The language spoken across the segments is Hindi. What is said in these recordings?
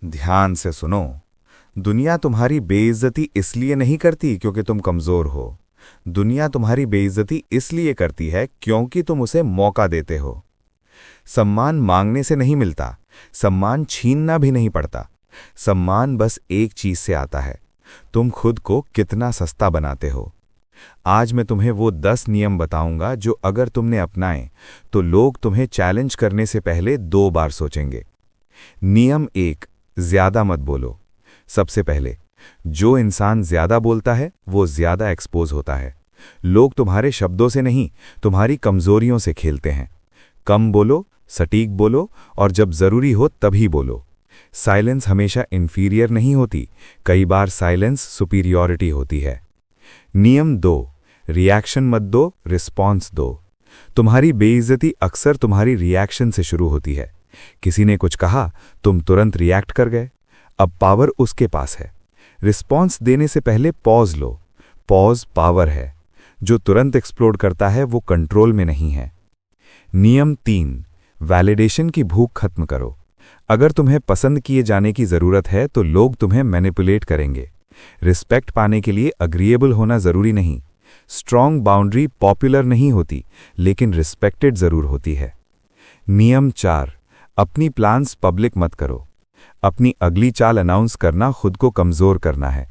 ध्यान से सुनो। दुनिया तुम्हारी बेइज्जती इसलिए नहीं करती क्योंकि तुम कमजोर हो। दुनिया तुम्हारी बेइज्जती इसलिए करती है क्योंकि तुम उसे मौका देते हो। सम्मान मांगने से नहीं मिलता, सम्मान छीनना भी नहीं पड़ता। सम्मान बस एक चीज से आता है, तुम खुद को कितना सस्ता बनाते हो। आज मैं तुम्हें वो 10 नियम बताऊंगा जो अगर तुमने अपनाए तो लोग तुम्हें चैलेंज करने से पहले 2 बार सोचेंगे। नियम 1, ज्यादा मत बोलो। सबसे पहले, जो इंसान ज्यादा बोलता है वो ज्यादा एक्सपोज होता है। लोग तुम्हारे शब्दों से नहीं, तुम्हारी कमजोरियों से खेलते हैं। कम बोलो, सटीक बोलो, और जब जरूरी हो तभी बोलो। साइलेंस हमेशा इंफीरियर नहीं होती, कई बार साइलेंस सुपीरियॉरिटी होती है। नियम 2, रिएक्शन मत दो, रिस्पॉन्स दो। तुम्हारी बेइज्जती अक्सर तुम्हारी रिएक्शन से शुरू होती है। किसी ने कुछ कहा, तुम तुरंत रिएक्ट कर गए। अब पावर उसके पास है। रिस्पॉन्स देने से पहले पॉज लो। पॉज पावर है। जो तुरंत एक्सप्लोड करता है वो कंट्रोल में नहीं है। नियम 3, वैलिडेशन की भूख खत्म करो। अगर तुम्हें पसंद किए जाने की जरूरत है तो लोग तुम्हें मैनिपुलेट करेंगे। रिस्पेक्ट पाने के लिए अग्रीएबल होना जरूरी नहीं। स्ट्रॉन्ग बाउंड्री पॉपुलर नहीं होती, लेकिन रिस्पेक्टेड जरूर होती है। नियम 4, अपनी प्लान्स पब्लिक मत करो। अपनी अगली चाल अनाउंस करना खुद को कमजोर करना है।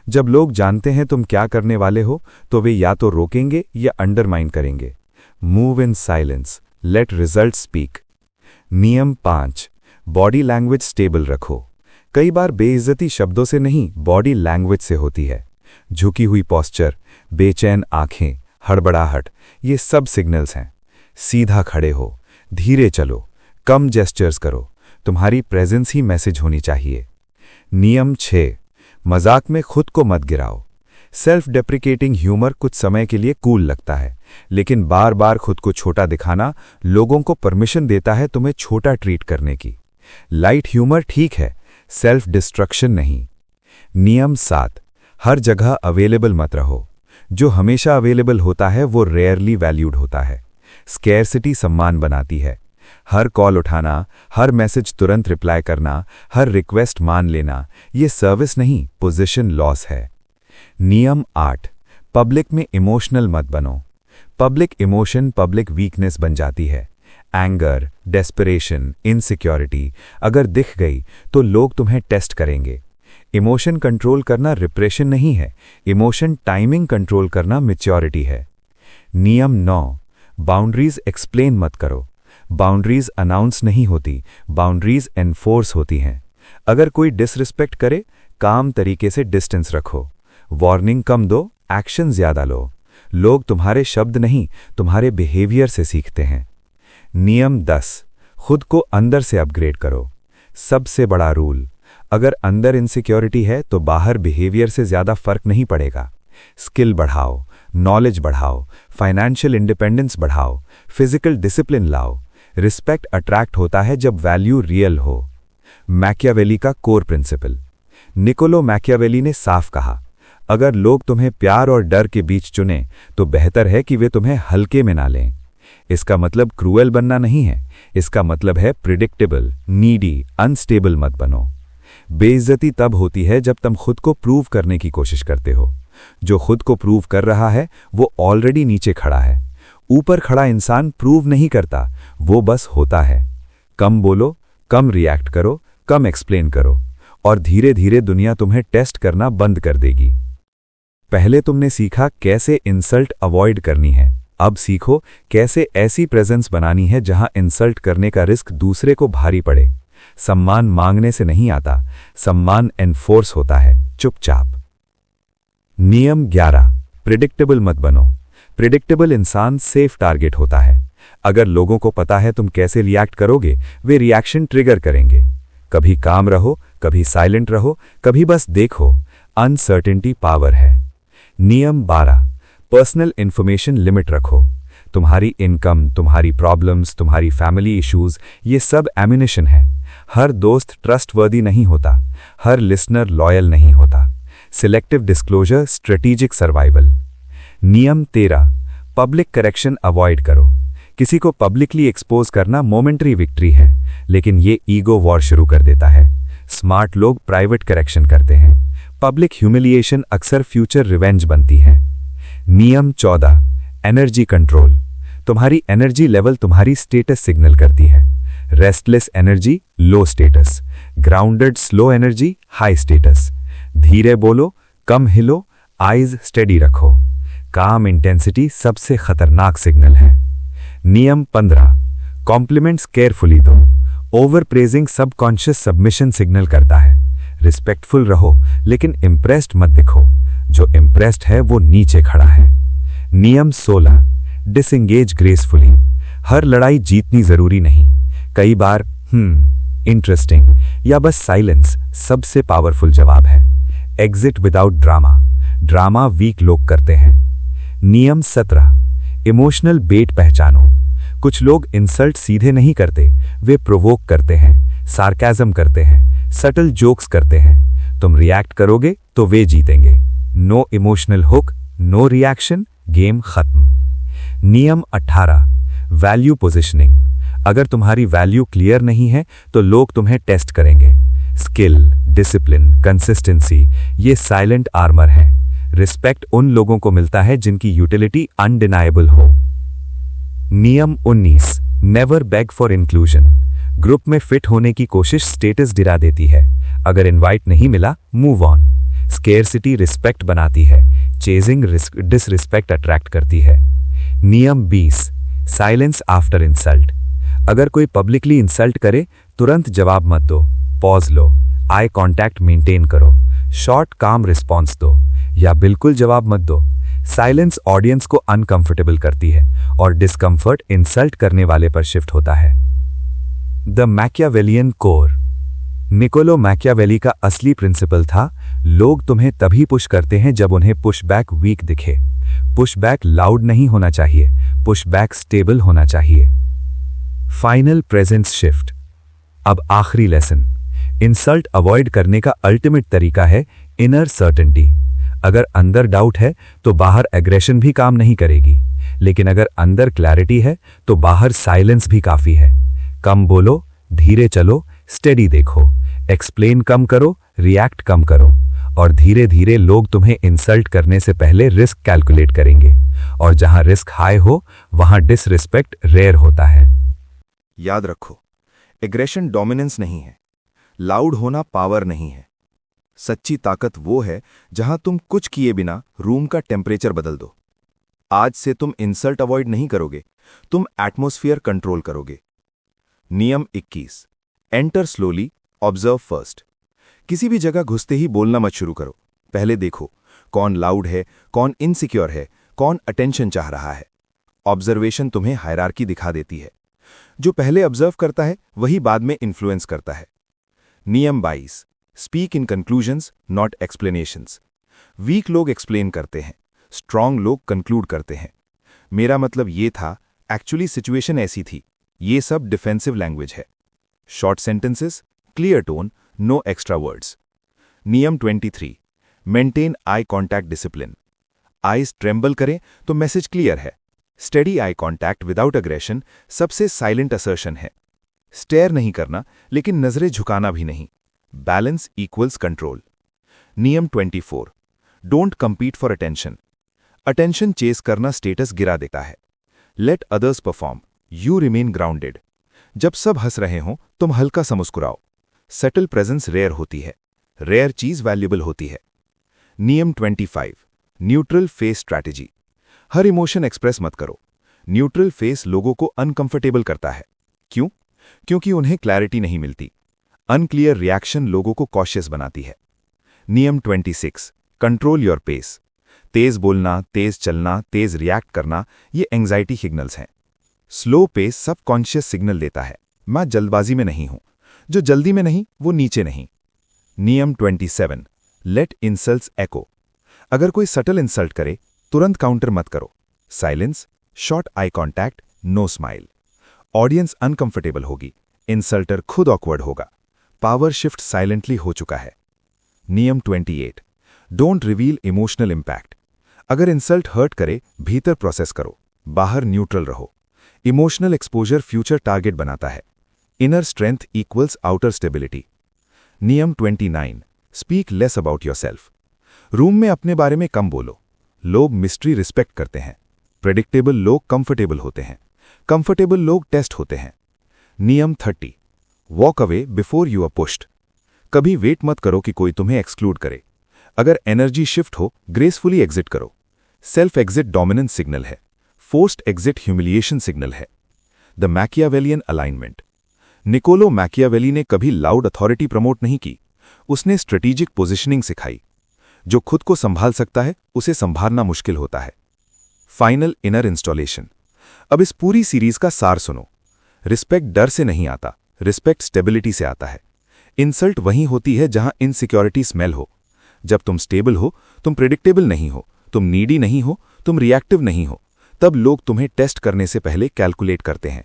जब लोग जानते हैं तुम क्या करने वाले हो तो वे या तो रोकेंगे या अंडरमाइन करेंगे। Move in silence, let result speak. नियम 5, बॉडी लैंग्वेज स्टेबल रखो। कई बार बेइज्जती शब्दों से नहीं, बॉडी लैंग्वेज से होती है। झुकी हुई पोस्चर, बेचैन आंखें, हड़बड़ाहट, ये सब सिग्नल्स हैं। सीधा खड़े हो, धीरे चलो, कम जेस्चर्स करो। तुम्हारी प्रेजेंस ही मैसेज होनी चाहिए। नियम 6, मजाक में खुद को मत गिराओ। सेल्फ डेप्रिकेटिंग ह्यूमर कुछ समय के लिए कूल लगता है, लेकिन बार बार खुद को छोटा दिखाना लोगों को परमिशन देता है तुम्हें छोटा ट्रीट करने की। लाइट ह्यूमर ठीक है, सेल्फ डिस्ट्रक्शन नहीं। नियम 7, हर जगह अवेलेबल मत रहो। जो हमेशा अवेलेबल होता है वो रेयरली वैल्यूड होता है। स्केर्सिटी सम्मान बनाती है। हर कॉल उठाना, हर मैसेज तुरंत रिप्लाई करना, हर रिक्वेस्ट मान लेना, ये सर्विस नहीं, पोजीशन लॉस है। नियम 8, पब्लिक में इमोशनल मत बनो। पब्लिक इमोशन पब्लिक वीकनेस बन जाती है। एंगर, डेस्परेशन, इनसिक्योरिटी अगर दिख गई तो लोग तुम्हें टेस्ट करेंगे। इमोशन कंट्रोल करना रिप्रेशन नहीं है, इमोशन टाइमिंग कंट्रोल करना मैच्योरिटी है। नियम 9, बाउंड्रीज एक्सप्लेन मत करो। बाउंड्रीज अनाउंस नहीं होती, बाउंड्रीज एनफोर्स होती हैं। अगर कोई डिसरिस्पेक्ट करे, काम तरीके से डिस्टेंस रखो। वार्निंग कम दो, एक्शन ज्यादा लो। लोग तुम्हारे शब्द नहीं, तुम्हारे बिहेवियर से सीखते हैं। नियम 10, खुद को अंदर से अपग्रेड करो। सबसे बड़ा रूल, अगर अंदर इनसिक्योरिटी है तो बाहर बिहेवियर से ज्यादा फर्क नहीं पड़ेगा। स्किल बढ़ाओ, नॉलेज बढ़ाओ, फाइनेंशियल इंडिपेंडेंस बढ़ाओ, फिजिकल डिसिप्लिन लाओ। रिस्पेक्ट अट्रैक्ट होता है जब वैल्यू रियल हो। मैकियावेली का कोर प्रिंसिपल। निकोलो मैकियावेली ने साफ कहा, अगर लोग तुम्हें प्यार और डर के बीच चुनें तो बेहतर है कि वे तुम्हें हल्के में ना लें। इसका मतलब क्रूएल बनना नहीं है, इसका मतलब है प्रिडिक्टेबल, नीडी, अनस्टेबल मत बनो। बेइज्जती तब होती है जब तुम खुद को प्रूव करने की कोशिश करते हो। जो खुद को प्रूव कर रहा है वो ऑलरेडी नीचे खड़ा है। ऊपर खड़ा इंसान प्रूव नहीं करता, वो बस होता है। कम बोलो, कम रिएक्ट करो, कम एक्सप्लेन करो, और धीरे धीरे दुनिया तुम्हें टेस्ट करना बंद कर देगी। पहले तुमने सीखा कैसे इंसल्ट अवॉइड करनी है, अब सीखो कैसे ऐसी प्रेजेंस बनानी है जहां इंसल्ट करने का रिस्क दूसरे को भारी पड़े। सम्मान मांगने से नहीं आता, सम्मान एनफोर्स होता है, चुपचाप। नियम 11, प्रिडिक्टेबल मत बनो। प्रिडिक्टेबल इंसान सेफ टारगेट होता है। अगर लोगों को पता है तुम कैसे रिएक्ट करोगे, वे रिएक्शन ट्रिगर करेंगे। कभी काम रहो, कभी साइलेंट रहो, कभी बस देखो। अनसर्टेनिटी पावर है। नियम 12, पर्सनल इंफॉर्मेशन लिमिट रखो। तुम्हारी इनकम, तुम्हारी प्रॉब्लम्स, तुम्हारी फैमिली इश्यूज, ये सब एम्युनिशन है। हर दोस्त ट्रस्टवर्दी नहीं होता, हर लिसनर लॉयल नहीं होता। Selective disclosure, strategic survival. नियम 13, पब्लिक करेक्शन अवॉइड करो। किसी को पब्लिकली एक्सपोज करना मोमेंटरी विक्ट्री है, लेकिन ये ईगो वॉर शुरू कर देता है। स्मार्ट लोग प्राइवेट करेक्शन करते हैं। पब्लिक ह्यूमिलिएशन अक्सर फ्यूचर रिवेंज बनती है। नियम 14, एनर्जी कंट्रोल। तुम्हारी एनर्जी लेवल तुम्हारी स्टेटस सिग्नल करती है। Restless energy low status, grounded slow energy high status. धीरे बोलो, कम हिलो, आईज स्टेडी रखो। काम इंटेंसिटी सबसे खतरनाक सिग्नल है। नियम 15, कॉम्प्लीमेंट्स केयरफुली दो। Over praising subconscious submission signal करता है। रिस्पेक्टफुल रहो लेकिन इम्प्रेस्ड मत दिखो। जो इम्प्रेस्ड है वो नीचे खड़ा है। नियम 16, डिसएंगेज ग्रेसफुली। हर लड़ाई जीतनी जरूरी नहीं। कई बार इंटरेस्टिंग या बस साइलेंस सबसे पावरफुल जवाब है। Exit without drama. Drama weak लोग करते हैं। नियम 17, इमोशनल बेट पहचानो। कुछ लोग इंसल्ट सीधे नहीं करते, वे प्रोवोक करते हैं, सार्काज्म करते हैं, सटल जोक्स करते हैं। तुम रिएक्ट करोगे तो वे जीतेंगे। No emotional hook, no reaction, game खत्म। नियम 18, वैल्यू पोजिशनिंग। अगर तुम्हारी वैल्यू क्लियर नहीं है तो लोग तुम्हें टेस्ट करेंगे। स्किल, डिसिप्लिन, कंसिस्टेंसी ये साइलेंट आर्मर है। रिस्पेक्ट उन लोगों को मिलता है जिनकी यूटिलिटी अनडिनाएबल हो। नियम 19, never bag for inclusion. Group में फिट होने की कोशिश स्टेटस गिरा देती है। अगर इनवाइट नहीं मिला, मूव ऑन। स्केर्सिटी रिस्पेक्ट बनाती है, चेजिंग डिसरिस्पेक्ट अट्रैक्ट करती है। नियम 20, साइलेंस आफ्टर इंसल्ट। अगर कोई पब्लिकली इंसल्ट करे, तुरंत जवाब मत दो, पॉज लो, आई कांटेक्ट मेंटेन करो, शॉर्ट काम रिस्पॉन्स दो या बिल्कुल जवाब मत दो। साइलेंस ऑडियंस को अनकंफर्टेबल करती है और डिस्कंफर्ट इंसल्ट करने वाले पर शिफ्ट होता है। The Machiavellian core. Niccolo Machiavelli का असली प्रिंसिपल था, लोग तुम्हें तभी पुश करते हैं जब उन्हें पुशबैक वीक दिखे। पुशबैक लाउड नहीं होना चाहिए, पुशबैक स्टेबल होना चाहिए। Final presence shift. अब आखिरी लेसन। इंसल्ट अवॉइड करने का अल्टीमेट तरीका है इनर सर्टेनिटी। अगर अंदर डाउट है तो बाहर एग्रेशन भी काम नहीं करेगी, लेकिन अगर अंदर क्लैरिटी है तो बाहर साइलेंस भी काफी है। कम बोलो, धीरे चलो, स्टेडी देखो, एक्सप्लेन कम करो, रिएक्ट कम करो, और धीरे धीरे लोग तुम्हें इंसल्ट करने से पहले रिस्क कैलकुलेट करेंगे। और जहां रिस्क हाई हो वहां डिसरिस्पेक्ट रेयर होता है। याद रखो, एग्रेशन डोमिनेंस नहीं है, लाउड होना पावर नहीं है। सच्ची ताकत वो है जहां तुम कुछ किए बिना रूम का टेम्परेचर बदल दो। आज से तुम इंसल्ट अवॉइड नहीं करोगे, तुम एटमॉस्फेयर कंट्रोल करोगे। नियम 21, एंटर स्लोली, ऑब्जर्व फर्स्ट। किसी भी जगह घुसते ही बोलना मत शुरू करो। पहले देखो कौन लाउड है, कौन इनसिक्योर है, कौन अटेंशन चाह रहा है। ऑब्जर्वेशन तुम्हें हायरार्की दिखा देती है। जो पहले ऑब्जर्व करता है वही बाद में इन्फ्लुएंस करता है। नियम 22, speak in conclusions not explanations. Weak लोग एक्सप्लेन करते हैं, स्ट्रांग लोग कंक्लूड करते हैं। मेरा मतलब ये था, एक्चुअली सिचुएशन ऐसी थी। ये सब डिफेंसिव लैंग्वेज है। Short sentences, clear tone, no extra words. नियम 23, maintain eye contact discipline. Eyes tremble करें तो मैसेज क्लियर है। Steady eye contact without aggression सबसे साइलेंट असर्शन है। स्टेयर नहीं करना लेकिन नजरें झुकाना भी नहीं। Balance equals control. नियम 24, don't compete for attention. Attention chase करना स्टेटस गिरा देता है। Let others perform, you remain grounded. जब सब हंस रहे हों तुम हल्का सा मुस्कुराओ। सेटल प्रेजेंस रेयर होती है, रेयर चीज वैल्यूबल होती है। नियम 25, न्यूट्रल फेस स्ट्रैटेजी। हर इमोशन एक्सप्रेस मत करो। न्यूट्रल फेस लोगों को अनकंफर्टेबल करता है। क्यों? क्योंकि उन्हें क्लैरिटी नहीं मिलती। अनक्लियर रिएक्शन लोगों को कॉशियस बनाती है। नियम 26, कंट्रोल योर पेस। तेज बोलना, तेज चलना, तेज रिएक्ट करना ये एंग्जाइटी सिग्नल्स हैं। स्लो पेस सबकॉन्शियस सिग्नल देता है, मैं जल्दबाजी में नहीं हूं। जो जल्दी में नहीं वो नीचे नहीं। नियम 27, लेट इंसल्ट्स एको। अगर कोई सटल इंसल्ट करे तुरंत काउंटर मत करो। Silence, short eye contact, no smile. Audience uncomfortable होगी, इंसल्टर खुद ऑकवर्ड होगा। पावर शिफ्ट साइलेंटली हो चुका है। नियम 28, डोंट रिवील इमोशनल इंपैक्ट। अगर इंसल्ट हर्ट करे भीतर प्रोसेस करो, बाहर न्यूट्रल रहो। इमोशनल एक्सपोजर फ्यूचर टारगेट बनाता है। Inner strength equals outer stability. नियम 29, speak less about yourself. Room में अपने बारे में कम बोलो। लोग मिस्ट्री रिस्पेक्ट करते हैं। प्रेडिक्टेबल लोग कंफर्टेबल होते हैं। कंफर्टेबल लोग टेस्ट होते हैं। नियम 30, walk away before you are pushed. कभी वेट मत करो कि कोई तुम्हें एक्सक्लूड करे। अगर एनर्जी शिफ्ट हो, ग्रेसफुली एग्जिट करो। सेल्फ एग्जिट डोमिनेंस सिग्नल है, फोर्स्ड एग्जिट ह्यूमिलिएशन सिग्नल है। The Machiavellian alignment. Niccolo Machiavelli ने कभी लाउड अथॉरिटी प्रमोट नहीं की, उसने स्ट्रेटेजिक पोजिशनिंग सिखाई। जो खुद को संभाल सकता है उसे संभालना मुश्किल होता है। Final inner installation. अब इस पूरी सीरीज का सार सुनो। रिस्पेक्ट डर से नहीं आता, रिस्पेक्ट स्टेबिलिटी से आता है। इंसल्ट वहीं होती है जहां इनसिक्योरिटी स्मेल हो। जब तुम स्टेबल हो, तुम प्रेडिक्टेबल नहीं हो, तुम नीडी नहीं हो, तुम रिएक्टिव नहीं हो, तब लोग तुम्हें टेस्ट करने से पहले कैलकुलेट करते हैं।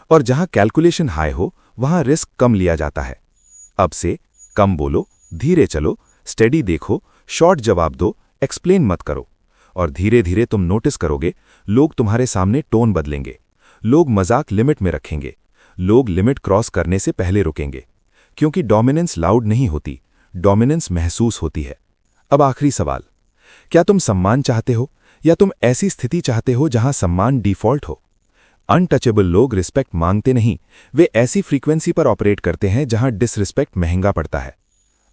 और जहां कैलकुलेशन हाई हो, वहां रिस्क कम लिया जाता है। अब से कम बोलो, धीरे चलो, स्टेडी देखो, शॉर्ट जवाब दो, एक्सप्लेन मत करो। और धीरे धीरे तुम नोटिस करोगे, लोग तुम्हारे सामने टोन बदलेंगे। लोग मजाक लिमिट में रखेंगे। लोग लिमिट क्रॉस करने से पहले रुकेंगे। क्योंकि डोमिनेंस लाउड नहीं होती, डोमिनेंस महसूस होती है। अब आखिरी सवाल, क्या तुम सम्मान चाहते हो या तुम ऐसी स्थिति चाहते हो जहां सम्मान डिफॉल्ट हो? अनटचेबल लोग रिस्पेक्ट मांगते नहीं, वे ऐसी फ्रीक्वेंसी पर ऑपरेट करते हैं जहां डिसरिस्पेक्ट महंगा पड़ता है।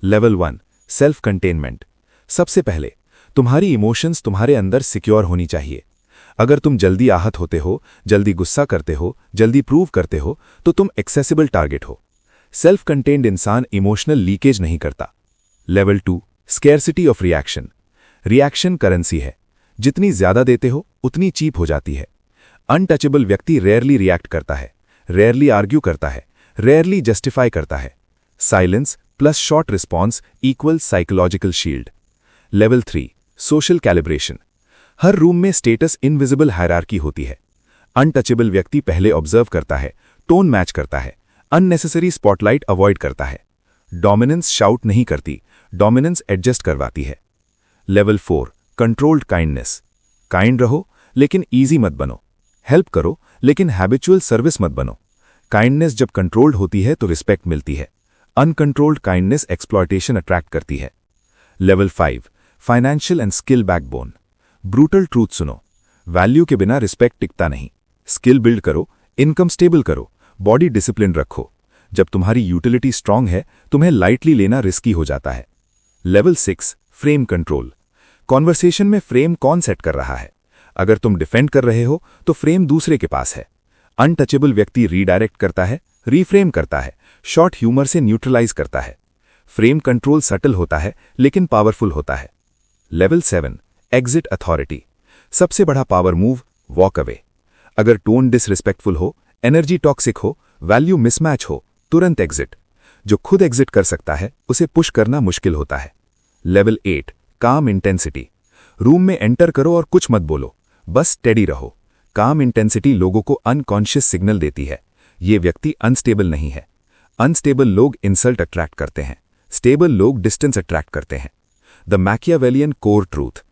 Level 1, self containment. सबसे पहले तुम्हारी इमोशंस तुम्हारे अंदर सिक्योर होनी चाहिए। अगर तुम जल्दी आहत होते हो, जल्दी गुस्सा करते हो, जल्दी प्रूव करते हो, तो तुम एक्सेसिबल टारगेट हो। सेल्फ कंटेन्ड इंसान इमोशनल लीकेज नहीं करता। Level 2, scarcity of reaction. Reaction currency है, जितनी ज्यादा देते हो उतनी चीप हो जाती है। अनटचेबल व्यक्ति रेयरली रिएक्ट करता है, रेयरली आर्ग्यू करता है, रेयरली जस्टिफाई करता है। Silence plus short response equal psychological shield. Level 3, social calibration. हर रूम में स्टेटस इनविजिबल हायरार्की होती है। अनटचेबल व्यक्ति पहले ऑब्जर्व करता है, टोन मैच करता है, अननेसेसरी स्पॉटलाइट अवॉइड करता है। डोमिनेंस शाउट नहीं करती, डोमिनेंस एडजस्ट करवाती है। Level 4, controlled kindness. काइंड रहो लेकिन ईजी मत बनो। हेल्प करो लेकिन हैबिचुअल सर्विस मत बनो। काइंडनेस जब कंट्रोल्ड होती है तो रिस्पेक्ट मिलती है। अनकंट्रोल्ड काइंडनेस एक्सप्लॉयटेशन अट्रैक्ट करती है। Level 5, financial and skill backbone. Brutal truth सुनो, वैल्यू के बिना रिस्पेक्ट टिकता नहीं। स्किल बिल्ड करो, इनकम स्टेबल करो, बॉडी डिसिप्लिन रखो। जब तुम्हारी यूटिलिटी स्ट्रांग है, तुम्हें लाइटली लेना रिस्की हो जाता है। Level 6, frame control. कॉन्वर्सेशन में फ्रेम कौन सेट कर रहा है? अगर तुम डिफेंड कर रहे हो तो फ्रेम दूसरे के पास है। अनटचेबल व्यक्ति रीडायरेक्ट करता है, रीफ्रेम करता है, शॉर्ट ह्यूमर से न्यूट्रलाइज करता है। फ्रेम कंट्रोल सटल होता है लेकिन पावरफुल होता है। Level 7, exit authority. सबसे बड़ा पावर मूव, वॉक अवे। अगर टोन डिसरिस्पेक्टफुल हो, एनर्जी टॉक्सिक हो, वैल्यू मिसमैच हो, तुरंत एग्जिट। जो खुद एग्जिट कर सकता है उसे पुश करना मुश्किल होता है। लेवल 8, काम इंटेंसिटी। रूम में एंटर करो और कुछ मत बोलो, बस स्टेडी रहो। काम इंटेंसिटी लोगों को अनकॉन्शियस सिग्नल देती है, ये व्यक्ति अनस्टेबल नहीं है। अनस्टेबल लोग इंसल्ट अट्रैक्ट करते हैं, स्टेबल लोग डिस्टेंस अट्रैक्ट करते हैं। The Machiavellian core truth.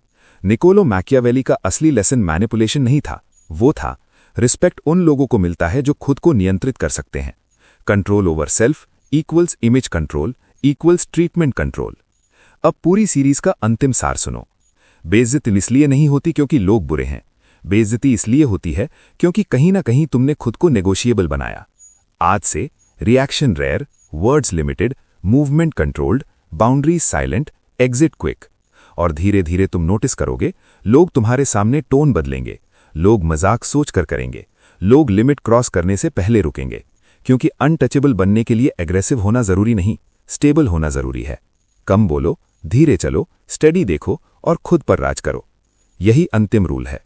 Niccolo Machiavelli का असली लेसन मैनिपुलेशन नहीं था, वो था रिस्पेक्ट उन लोगों को मिलता है जो खुद को नियंत्रित कर सकते हैं। Control over self equals image control equals treatment control. अब पूरी सीरीज का अंतिम सार सुनो। बेइज्जती इसलिए नहीं होती क्योंकि लोग बुरे हैं, बेइज्जती इसलिए होती है क्योंकि कहीं ना कहीं तुमने खुद को नेगोशिएबल बनाया। आज से reaction rare, words limited, movement controlled, boundaries silent, exit quick. और धीरे धीरे तुम नोटिस करोगे, लोग तुम्हारे सामने टोन बदलेंगे, लोग मजाक सोचकर करेंगे, लोग लिमिट क्रॉस करने से पहले रुकेंगे। क्योंकि अनटचेबल बनने के लिए एग्रेसिव होना जरूरी नहीं, स्टेबल होना जरूरी है। कम बोलो, धीरे चलो, स्टडी देखो और खुद पर राज करो। यही अंतिम रूल है।